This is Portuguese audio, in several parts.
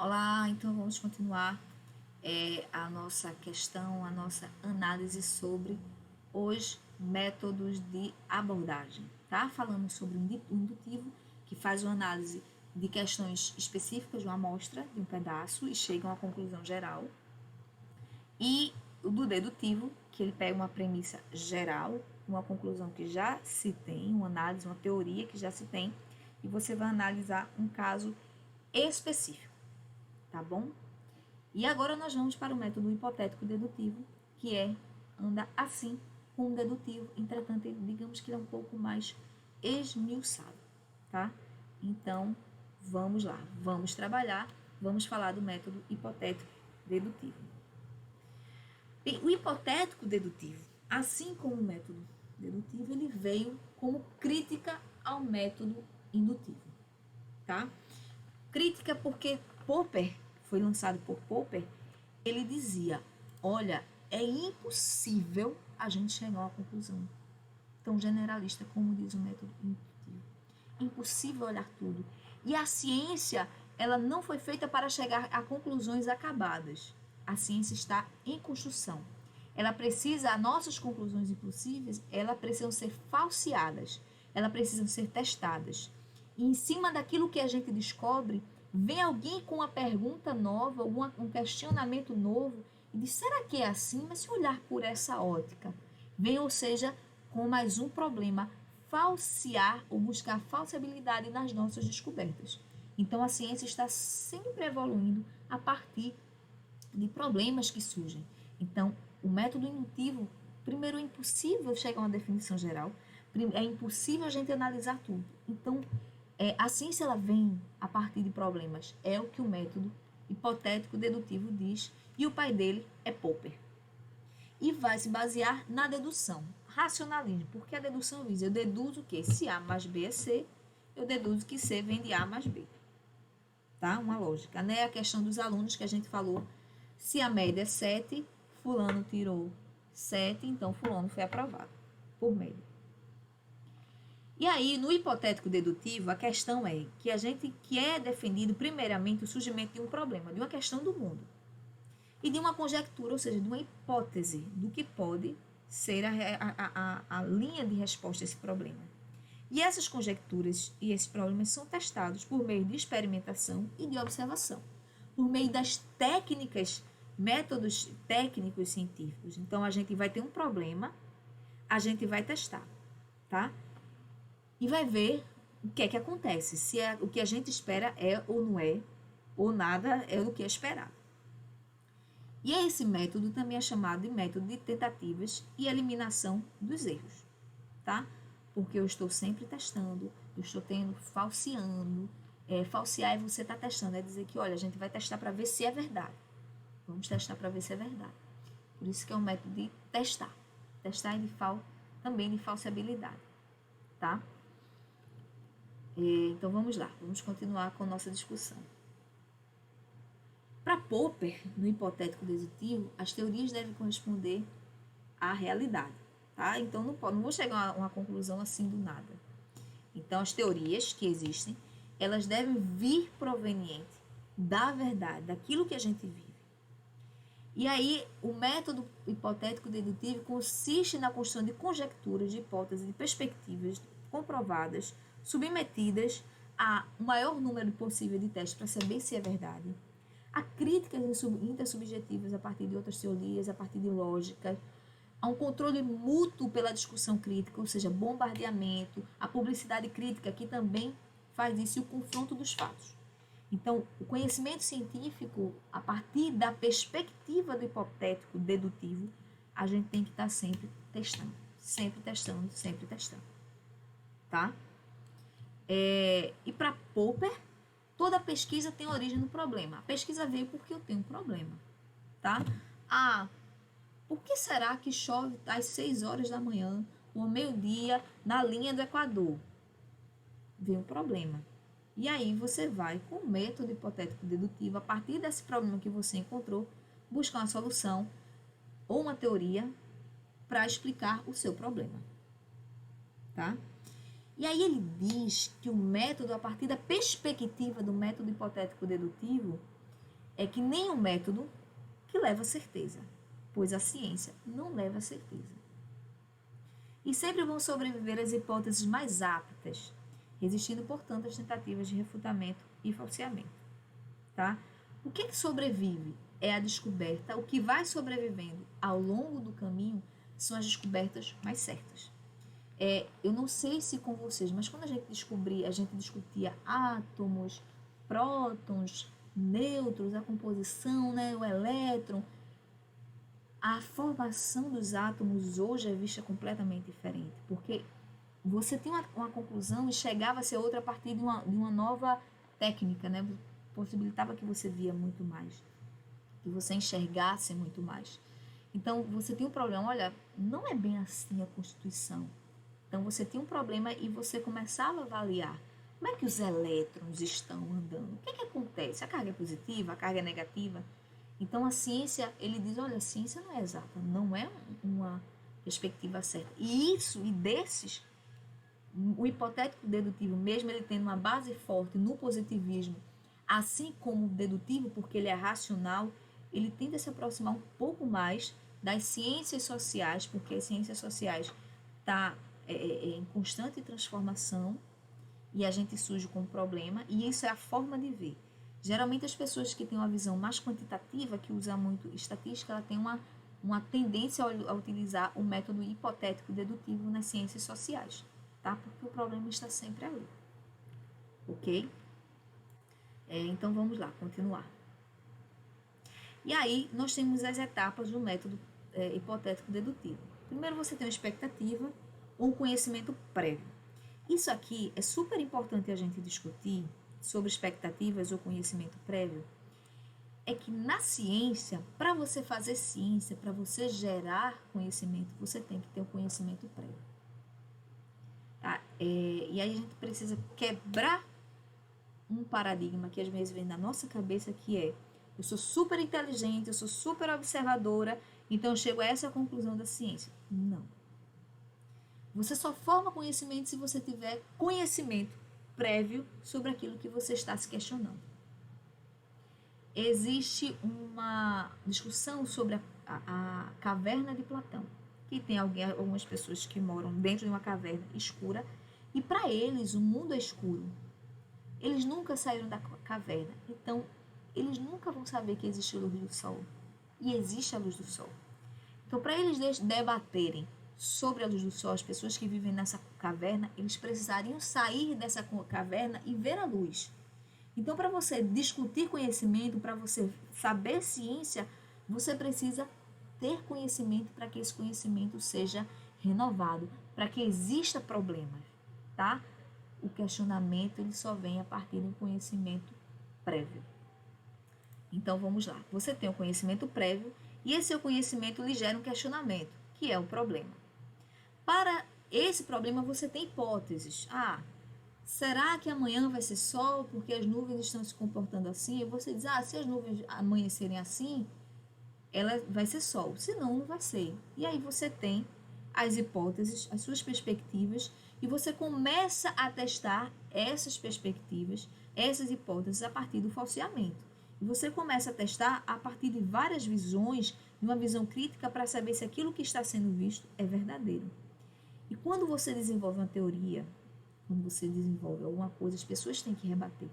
Olá, então vamos continuar a nossa questão, a nossa análise sobre os métodos de abordagem, tá? Falamos sobre o indutivo, que faz uma análise de questões específicas de uma amostra, de um pedaço, e chega a uma conclusão geral. E o do dedutivo, que ele pega uma premissa geral, uma conclusão que já se tem, uma análise, uma teoria que já se tem, e você vai analisar um caso específico, tá bom? E agora nós vamos para o método hipotético dedutivo, que anda assim com o dedutivo, entretanto, digamos que ele é um pouco mais esmiuçado, tá? Então, vamos lá, vamos trabalhar, vamos falar do método hipotético dedutivo. Bem, o hipotético dedutivo, assim como o método dedutivo, ele veio como crítica ao método indutivo, tá? Crítica porque Popper, foi lançado por Popper, ele dizia, olha, é impossível a gente chegar a uma conclusão tão generalista como diz o método indutivo. Impossível olhar tudo. E a ciência, ela não foi feita para chegar a conclusões acabadas. A ciência está em construção. Ela precisa, as nossas conclusões impossíveis, elas precisam ser falseadas, elas precisam ser testadas. E em cima daquilo que a gente descobre, vem alguém com uma pergunta nova, um questionamento novo, e diz, será que é assim? Mas se olhar por essa ótica, vem, ou seja, com mais um problema, falsear ou buscar falsibilidade nas nossas descobertas. Então a ciência está sempre evoluindo a partir de problemas que surgem. Então, o método indutivo, primeiro, é impossível chegar a uma definição geral, é impossível a gente analisar tudo. Então, a ciência ela vem a partir de problemas, é o que o método hipotético dedutivo diz, e o pai dele é Popper. E vai se basear na dedução, racionalismo, porque a dedução visa, eu deduzo que se A mais B é C, eu deduzo que C vem de A mais B. Tá? Uma lógica, né? A questão dos alunos que a gente falou, se a média é 7, fulano tirou 7, então fulano foi aprovado por média. E aí, no hipotético dedutivo, a questão é que a gente quer defendido primeiramente o surgimento de um problema, de uma questão do mundo. E de uma conjectura, ou seja, de uma hipótese do que pode ser a linha de resposta a esse problema. E essas conjecturas e esses problemas são testados por meio de experimentação e de observação, por meio das técnicas, métodos técnicos científicos. Então, a gente vai ter um problema, a gente vai testar, tá? E vai ver o que é que acontece, se o que a gente espera é ou não é, ou nada é o que é esperado. E esse método também é chamado de método de tentativas e eliminação dos erros, tá? Porque eu estou sempre testando, eu estou falseando. Falsear é você estar testando, é dizer que, olha, a gente vai testar para ver se é verdade. Vamos testar para ver se é verdade. Por isso que é um método de testar. Testar e também de falsibilidade, tá? Então vamos lá, vamos continuar com a nossa discussão. Para Popper, no hipotético dedutivo, as teorias devem corresponder à realidade, tá? Então não vou chegar a uma conclusão assim do nada. Então as teorias que existem, elas devem vir proveniente da verdade, daquilo que a gente vive. E aí o método hipotético dedutivo consiste na construção de conjecturas, de hipóteses, de perspectivas comprovadas, submetidas a um maior número possível de testes para saber se é verdade, a críticas intersubjetivas a partir de outras teorias, a partir de lógica, a um controle mútuo pela discussão crítica, ou seja, bombardeamento, a publicidade crítica, que também faz isso, e o confronto dos fatos. Então, o conhecimento científico, a partir da perspectiva do hipotético dedutivo, a gente tem que estar sempre testando, sempre testando, sempre testando. Tá? E para Popper, toda pesquisa tem origem no problema. A pesquisa veio porque eu tenho um problema, tá? Por que será que chove às 6 horas da manhã, ou ao meio-dia, na linha do Equador? Vem um problema. E aí você vai, com o método hipotético dedutivo, a partir desse problema que você encontrou, buscar uma solução ou uma teoria para explicar o seu problema, tá? E aí ele diz que o método, a partir da perspectiva do método hipotético dedutivo, é que nenhum método que leva a certeza, pois a ciência não leva a certeza. E sempre vão sobreviver as hipóteses mais aptas, resistindo, portanto, às tentativas de refutamento e falseamento. Tá? O que sobrevive é a descoberta, o que vai sobrevivendo ao longo do caminho são as descobertas mais certas. Eu não sei se com vocês, mas quando a gente discutia átomos, prótons, nêutrons, a composição, né, o elétron, a formação dos átomos hoje é vista completamente diferente, porque você tem uma conclusão e chegava a ser outra a partir de uma nova técnica, né? Possibilitava que você via muito mais, que você enxergasse muito mais. Então, você tem um problema, olha, não é bem assim a Constituição. Então, você tem um problema e você começava a avaliar como é que os elétrons estão andando. O que acontece? A carga é positiva, a carga é negativa? Então, a ciência, ele diz, olha, a ciência não é exata, não é uma perspectiva certa. E desses, o hipotético dedutivo, mesmo ele tendo uma base forte no positivismo, assim como o dedutivo, porque ele é racional, ele tende a se aproximar um pouco mais das ciências sociais, porque as ciências sociais estão em constante transformação e a gente surge com um problema, e isso é a forma de ver. Geralmente as pessoas que têm uma visão mais quantitativa, que usa muito estatística, ela tem uma tendência a utilizar o método hipotético dedutivo nas ciências sociais, tá? Porque o problema está sempre ali, ok? Então vamos lá, continuar. E aí nós temos as etapas do método hipotético dedutivo. Primeiro você tem uma expectativa ou um conhecimento prévio. Isso aqui é super importante a gente discutir sobre expectativas ou conhecimento prévio, é que na ciência, para você fazer ciência, para você gerar conhecimento, você tem que ter um conhecimento prévio. Tá? E aí a gente precisa quebrar um paradigma que às vezes vem na nossa cabeça, que é, eu sou super inteligente, eu sou super observadora, então eu chego a essa conclusão da ciência. Não. Você só forma conhecimento se você tiver conhecimento prévio sobre aquilo que você está se questionando. Existe uma discussão sobre a caverna de Platão, que tem algumas pessoas que moram dentro de uma caverna escura, e para eles o mundo é escuro. Eles nunca saíram da caverna, então eles nunca vão saber que existe a luz do sol. E existe a luz do sol. Então, para eles debaterem sobre a luz do sol, as pessoas que vivem nessa caverna, eles precisariam sair dessa caverna e ver a luz. Então, para você discutir conhecimento, para você saber ciência, você precisa ter conhecimento para que esse conhecimento seja renovado, para que exista problemas, tá? O questionamento ele só vem a partir de um conhecimento prévio. Então, vamos lá. Você tem o conhecimento prévio e esse seu conhecimento lhe gera um questionamento, que é o problema. Para esse problema, você tem hipóteses. Será que amanhã vai ser sol porque as nuvens estão se comportando assim? E você diz, se as nuvens amanhecerem assim, ela vai ser sol. Senão, não vai ser. E aí você tem as hipóteses, as suas perspectivas, e você começa a testar essas perspectivas, essas hipóteses a partir do falseamento. E você começa a testar a partir de várias visões, de uma visão crítica para saber se aquilo que está sendo visto é verdadeiro. E quando você desenvolve uma teoria, quando você desenvolve alguma coisa, as pessoas têm que rebater.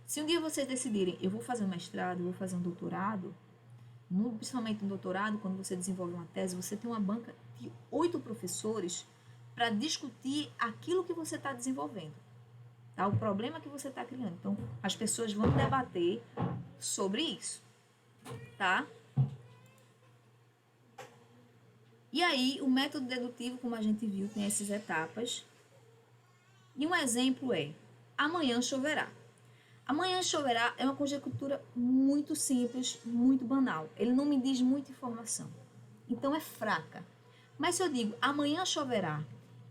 Se um dia vocês decidirem, eu vou fazer um mestrado, eu vou fazer um doutorado, principalmente um doutorado, quando você desenvolve uma tese, você tem uma banca de 8 professores para discutir aquilo que você está desenvolvendo, tá? O problema que você está criando. Então, as pessoas vão debater sobre isso, tá? E aí, o método dedutivo, como a gente viu, tem essas etapas. E um exemplo é, amanhã choverá. Amanhã choverá é uma conjectura muito simples, muito banal. Ele não me diz muita informação. Então é fraca. Mas se eu digo, amanhã choverá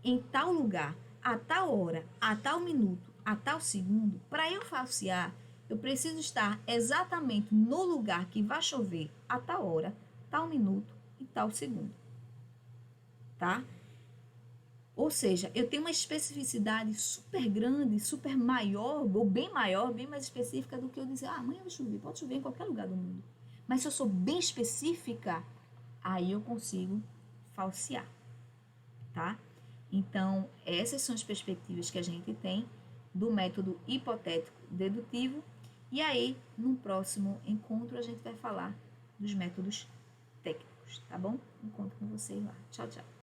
em tal lugar, a tal hora, a tal minuto, a tal segundo, para eu falsear, eu preciso estar exatamente no lugar que vai chover a tal hora, tal minuto e tal segundo. Tá? Ou seja, eu tenho uma especificidade super grande, super maior, ou bem maior, bem mais específica do que eu dizer, amanhã vai chover, pode chover em qualquer lugar do mundo. Mas se eu sou bem específica, aí eu consigo falsear, tá? Então, essas são as perspectivas que a gente tem do método hipotético dedutivo. E aí, no próximo encontro, a gente vai falar dos métodos técnicos, tá bom? Encontro com vocês lá. Tchau, tchau.